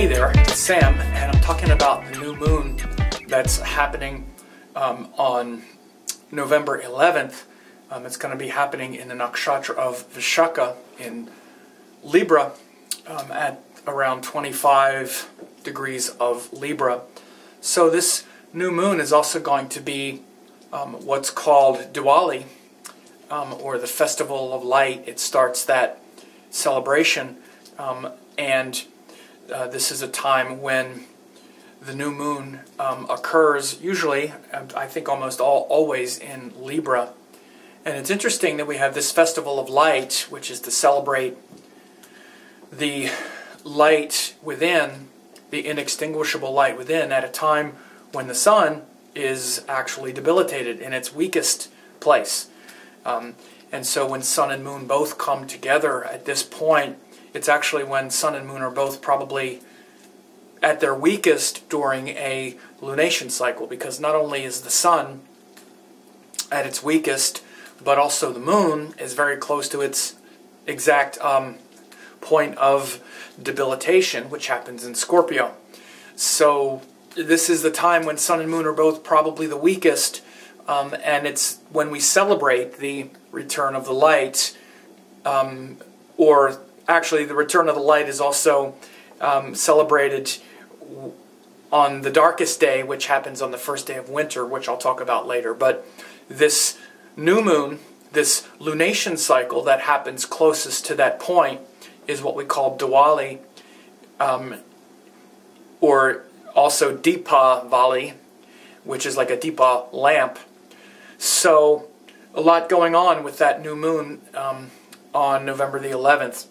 Hey there, it's Sam, and I'm talking about the new moon that's happening on November 11th. It's going to be happening in the nakshatra of Vishaka in Libra at around 25 degrees of Libra. So this new moon is also going to be what's called Diwali, or the Festival of Light. It starts that celebration, and this is a time when the new moon occurs, usually, I think almost always in Libra. And it's interesting that we have this Festival of Light, which is to celebrate the light within, the inextinguishable light within, at a time when the sun is actually debilitated in its weakest place. And so when sun and moon both come together at this point, it's actually when sun and moon are both probably at their weakest during a lunation cycle, because not only is the sun at its weakest, but also the moon is very close to its exact point of debilitation, which happens in Scorpio. So this is the time when sun and moon are both probably the weakest, and it's when we celebrate the return of the light, or actually the return of the light is also celebrated on the darkest day, which happens on the first day of winter, which I'll talk about later. But this new moon, this lunation cycle that happens closest to that point, is what we call Diwali, or also Deepavali, which is like a Deepa lamp. So a lot going on with that new moon on November the 11th.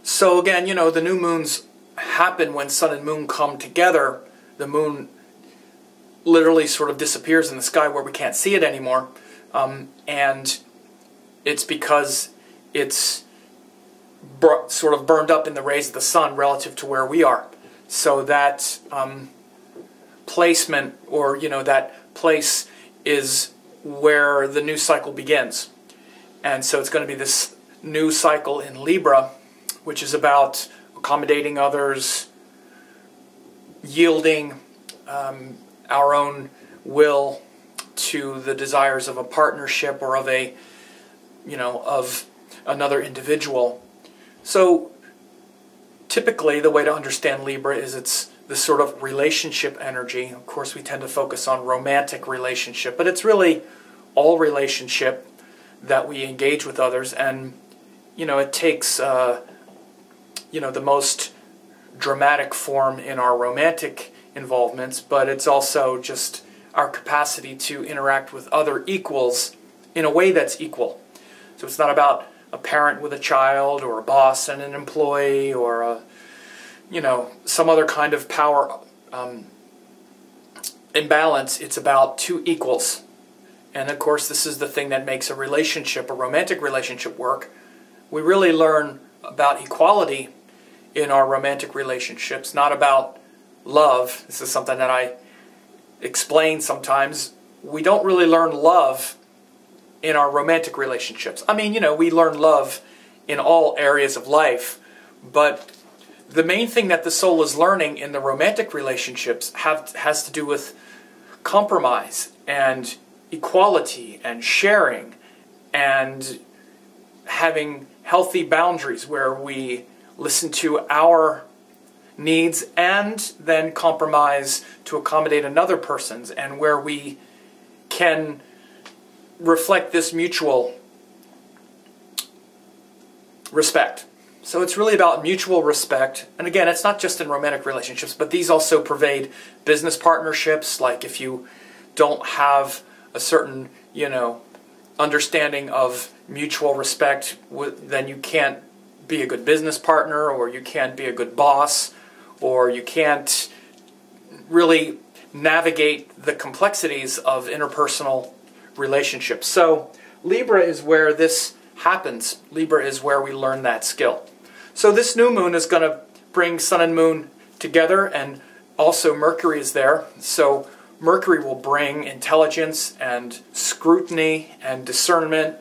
So again, you know, the new moons happen when sun and moon come together. The moon literally sort of disappears in the sky where we can't see it anymore. And it's because it's sort of burned up in the rays of the sun relative to where we are. So that placement, or, you know, that place is where the new cycle begins. And so it's going to be this new cycle in Libra, which is about accommodating others, yielding our own will to the desires of a partnership or of a, you know, of another individual. So typically the way to understand Libra is it's this sort of relationship energy. Of course, we tend to focus on romantic relationship, but it's really all relationship that we engage with others. And, you know, it takes you know, the most dramatic form in our romantic involvements, but it's also just our capacity to interact with other equals in a way that's equal. So it's not about a parent with a child, or a boss and an employee, or a, you know, some other kind of power imbalance. It's about two equals. And of course, this is the thing that makes a relationship, a romantic relationship, work. We really learn about equality in our romantic relationships, not about love. This is something that I explain sometimes. We don't really learn love in our romantic relationships. I mean, you know, we learn love in all areas of life, but the main thing that the soul is learning in the romantic relationships has to do with compromise and equality and sharing and having healthy boundaries where we listen to our needs and then compromise to accommodate another person's, and where we can reflect this mutual respect. So it's really about mutual respect. And again, it's not just in romantic relationships, but these also pervade business partnerships. Like if you don't have a certain, you know, understanding of mutual respect, then you can't be a good business partner, or you can't be a good boss, or you can't really navigate the complexities of interpersonal relationships. So Libra is where this happens. Libra is where we learn that skill. So this new moon is going to bring sun and moon together, and also Mercury is there. So Mercury will bring intelligence and scrutiny and discernment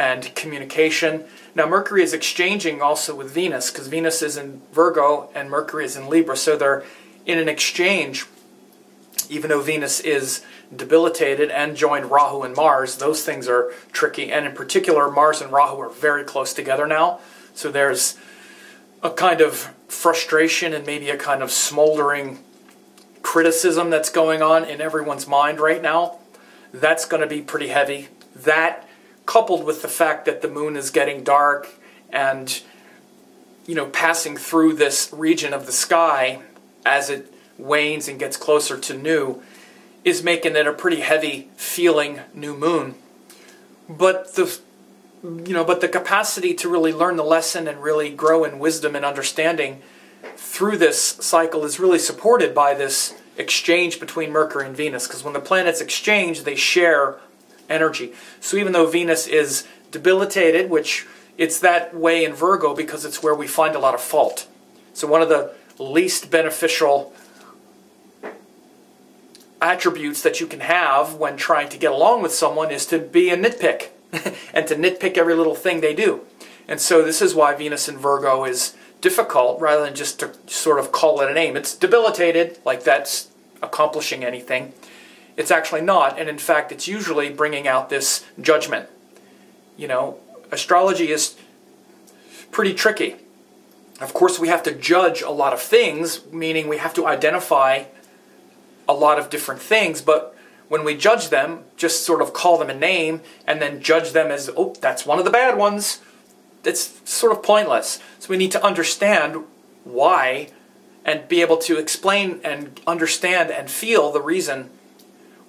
and communication. Now Mercury is exchanging also with Venus, because Venus is in Virgo and Mercury is in Libra, so they're in an exchange. Even though Venus is debilitated and joined Rahu and Mars, those things are tricky. And in particular, Mars and Rahu are very close together now. So there's a kind of frustration and maybe a kind of smoldering criticism that's going on in everyone's mind right now. That's going to be pretty heavy. That, coupled with the fact that the moon is getting dark and, you know, passing through this region of the sky as it wanes and gets closer to new, is making it a pretty heavy feeling new moon. But the capacity to really learn the lesson and really grow in wisdom and understanding through this cycle is really supported by this exchange between Mercury and Venus, because when the planets exchange, they share energy. So even though Venus is debilitated, which it's that way in Virgo because it's where we find a lot of fault. So one of the least beneficial attributes that you can have when trying to get along with someone is to be a nitpick and to nitpick every little thing they do. And so this is why Venus in Virgo is difficult, rather than just to sort of call it a name. It's debilitated, like that's accomplishing anything. It's actually not, and in fact it's usually bringing out this judgment. You know, astrology is pretty tricky. Of course we have to judge a lot of things, meaning we have to identify a lot of different things, but when we judge them, just sort of call them a name and then judge them as, oh, that's one of the bad ones, it's sort of pointless. So we need to understand why and be able to explain and understand and feel the reason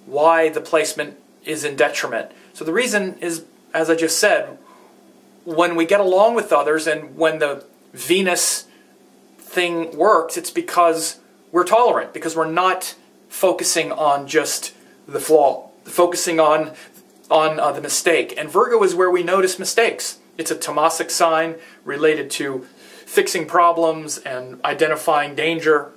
why the placement is in detriment. So the reason is, as I just said, when we get along with others and when the Venus thing works, it's because we're tolerant, because we're not focusing on just the flaw, focusing on the mistake. And Virgo is where we notice mistakes. It's a Tamasic sign related to fixing problems and identifying danger.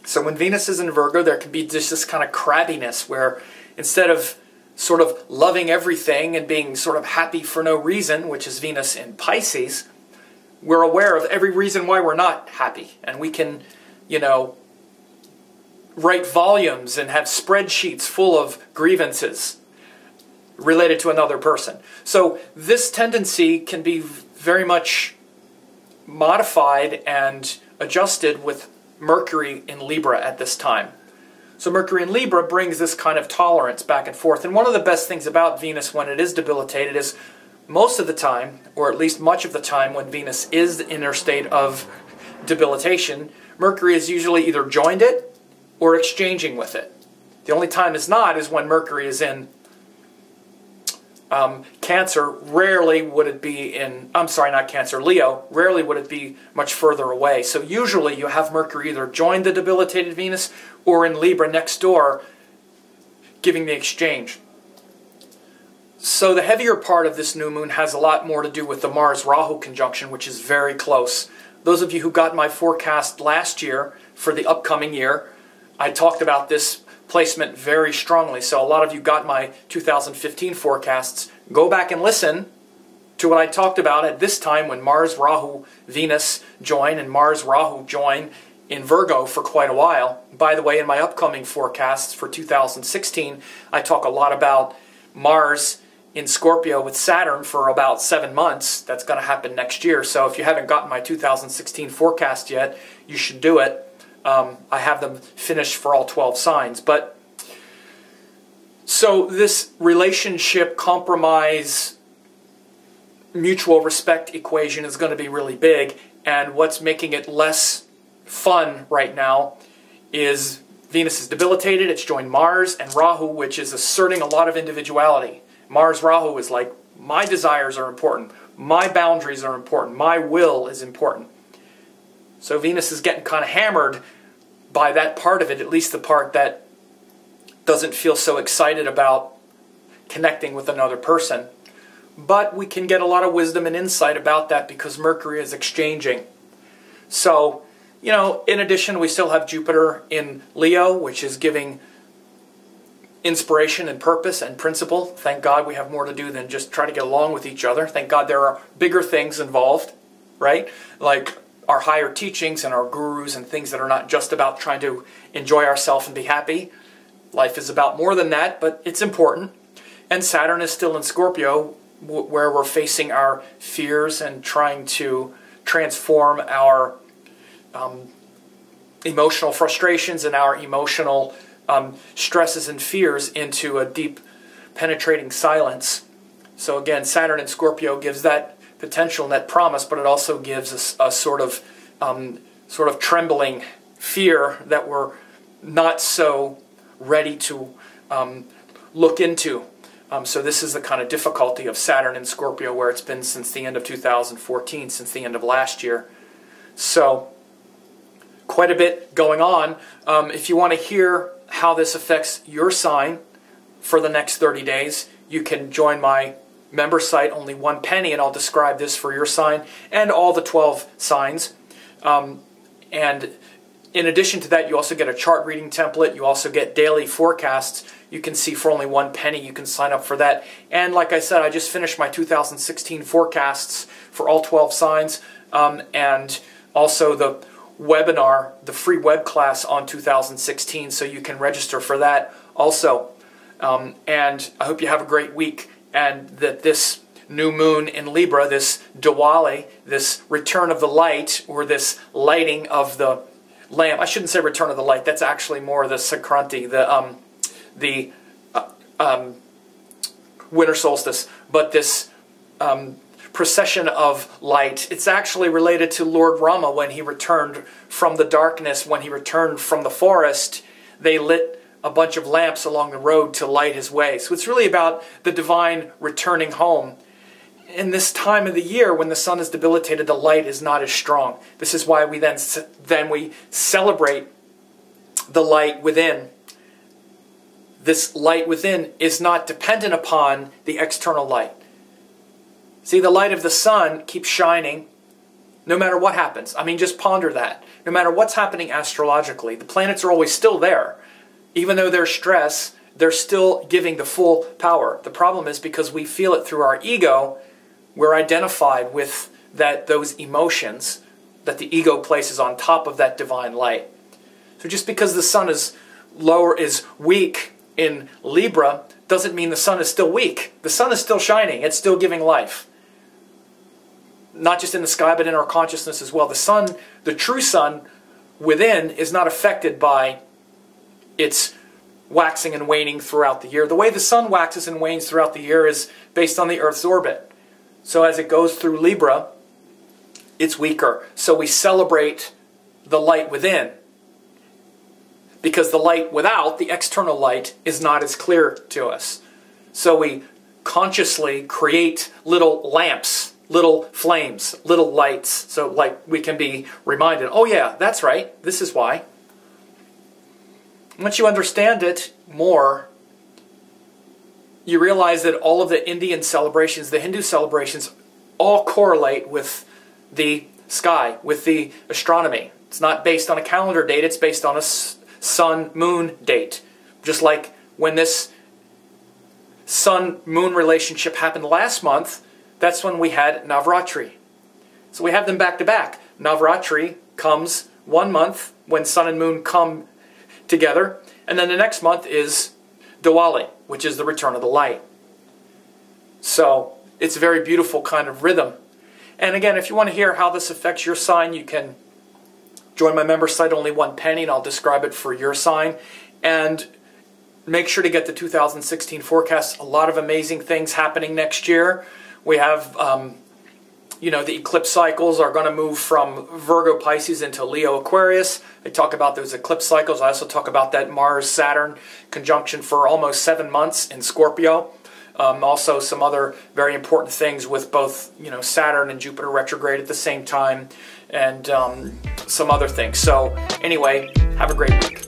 So when Venus is in Virgo, there can be just this kind of crabbiness where instead of sort of loving everything and being sort of happy for no reason, which is Venus in Pisces, we're aware of every reason why we're not happy. And we can, you know, write volumes and have spreadsheets full of grievances related to another person. So this tendency can be very much modified and adjusted with Mercury in Libra at this time. So Mercury in Libra brings this kind of tolerance back and forth. And one of the best things about Venus when it is debilitated is most of the time, or at least much of the time when Venus is in her state of debilitation, Mercury is usually either joined it or exchanging with it. The only time it's not is when Mercury is in Cancer. Rarely would it be in, I'm sorry, not Cancer, Leo. Rarely would it be much further away. So usually you have Mercury either join the debilitated Venus or in Libra next door, giving the exchange. So the heavier part of this new moon has a lot more to do with the Mars-Rahu conjunction, which is very close. Those of you who got my forecast last year for the upcoming year, I talked about this placement very strongly. So a lot of you got my 2015 forecasts. Go back and listen to what I talked about at this time when Mars, Rahu, Venus join, and Mars, Rahu join in Virgo for quite a while. By the way, in my upcoming forecasts for 2016, I talk a lot about Mars in Scorpio with Saturn for about 7 months. That's going to happen next year. So if you haven't gotten my 2016 forecast yet, you should do it. I have them finished for all 12 signs. But so this relationship, compromise, mutual respect equation is going to be really big. And what's making it less fun right now is Venus is debilitated. It's joined Mars and Rahu, which is asserting a lot of individuality. Mars Rahu is like, my desires are important. My boundaries are important. My will is important. So Venus is getting kind of hammered by that part of it, at least the part that doesn't feel so excited about connecting with another person. But we can get a lot of wisdom and insight about that because Mercury is exchanging. So, you know, in addition, we still have Jupiter in Leo, which is giving inspiration and purpose and principle. Thank God we have more to do than just try to get along with each other. Thank God there are bigger things involved, right? Like our higher teachings and our gurus and things that are not just about trying to enjoy ourselves and be happy. Life is about more than that, but it's important. And Saturn is still in Scorpio, where we're facing our fears and trying to transform our emotional frustrations and our emotional stresses and fears into a deep, penetrating silence. So again, Saturn in Scorpio gives that potential and that promise, but it also gives us a sort of trembling fear that we're not so ready to look into. So this is the kind of difficulty of Saturn in Scorpio, where it's been since the end of 2014, since the end of last year. So quite a bit going on. If you want to hear how this affects your sign for the next 30 days, you can join my member site, only $1, and I'll describe this for your sign and all the 12 signs. And in addition to that, you also get a chart reading template. You also get daily forecasts. You can see for only $1. You can sign up for that. And like I said, I just finished my 2016 forecasts for all 12 signs, and also the webinar, the free web class on 2016, so you can register for that also. And I hope you have a great week, and that this new moon in Libra, this Diwali, this return of the light, or this lighting of the lamp. I shouldn't say return of the light. That's actually more the Sankranti, the winter solstice. But this procession of light, it's actually related to Lord Rama when he returned from the darkness, when he returned from the forest. They lit a bunch of lamps along the road to light his way. So it's really about the divine returning home. In this time of the year, when the sun is debilitated, the light is not as strong. This is why we then we celebrate the light within. This light within is not dependent upon the external light. See, the light of the sun keeps shining no matter what happens. I mean, just ponder that. No matter what's happening astrologically, the planets are always still there. Even though there's stress, they're still giving the full power. The problem is because we feel it through our ego, we're identified with those emotions that the ego places on top of that divine light. So just because the sun is weak in Libra doesn't mean the sun is still weak. The sun is still shining. It's still giving life. Not just in the sky, but in our consciousness as well. The sun, the true sun within, is not affected by its waxing and waning throughout the year. The way the sun waxes and wanes throughout the year is based on the Earth's orbit. So as it goes through Libra, it's weaker. So we celebrate the light within, because the light without, the external light, is not as clear to us. So we consciously create little lamps, little flames, little lights, so like we can be reminded, oh yeah, that's right, this is why. Once you understand it more, you realize that all of the Indian celebrations, the Hindu celebrations, all correlate with the sky, with the astronomy. It's not based on a calendar date, it's based on a sun-moon date. Just like when this sun-moon relationship happened last month, that's when we had Navratri. So we have them back to back. Navratri comes 1 month when sun and moon come together, and then the next month is Diwali, which is the return of the light. So it's a very beautiful kind of rhythm. And again, if you want to hear how this affects your sign, you can join my member site, only $1, and I'll describe it for your sign. And make sure to get the 2016 forecast. A lot of amazing things happening next year. We have, the eclipse cycles are going to move from Virgo Pisces into Leo Aquarius. I talk about those eclipse cycles. I also talk about that Mars-Saturn conjunction for almost 7 months in Scorpio. Also some other very important things with both, Saturn and Jupiter retrograde at the same time, and some other things. So anyway, have a great week.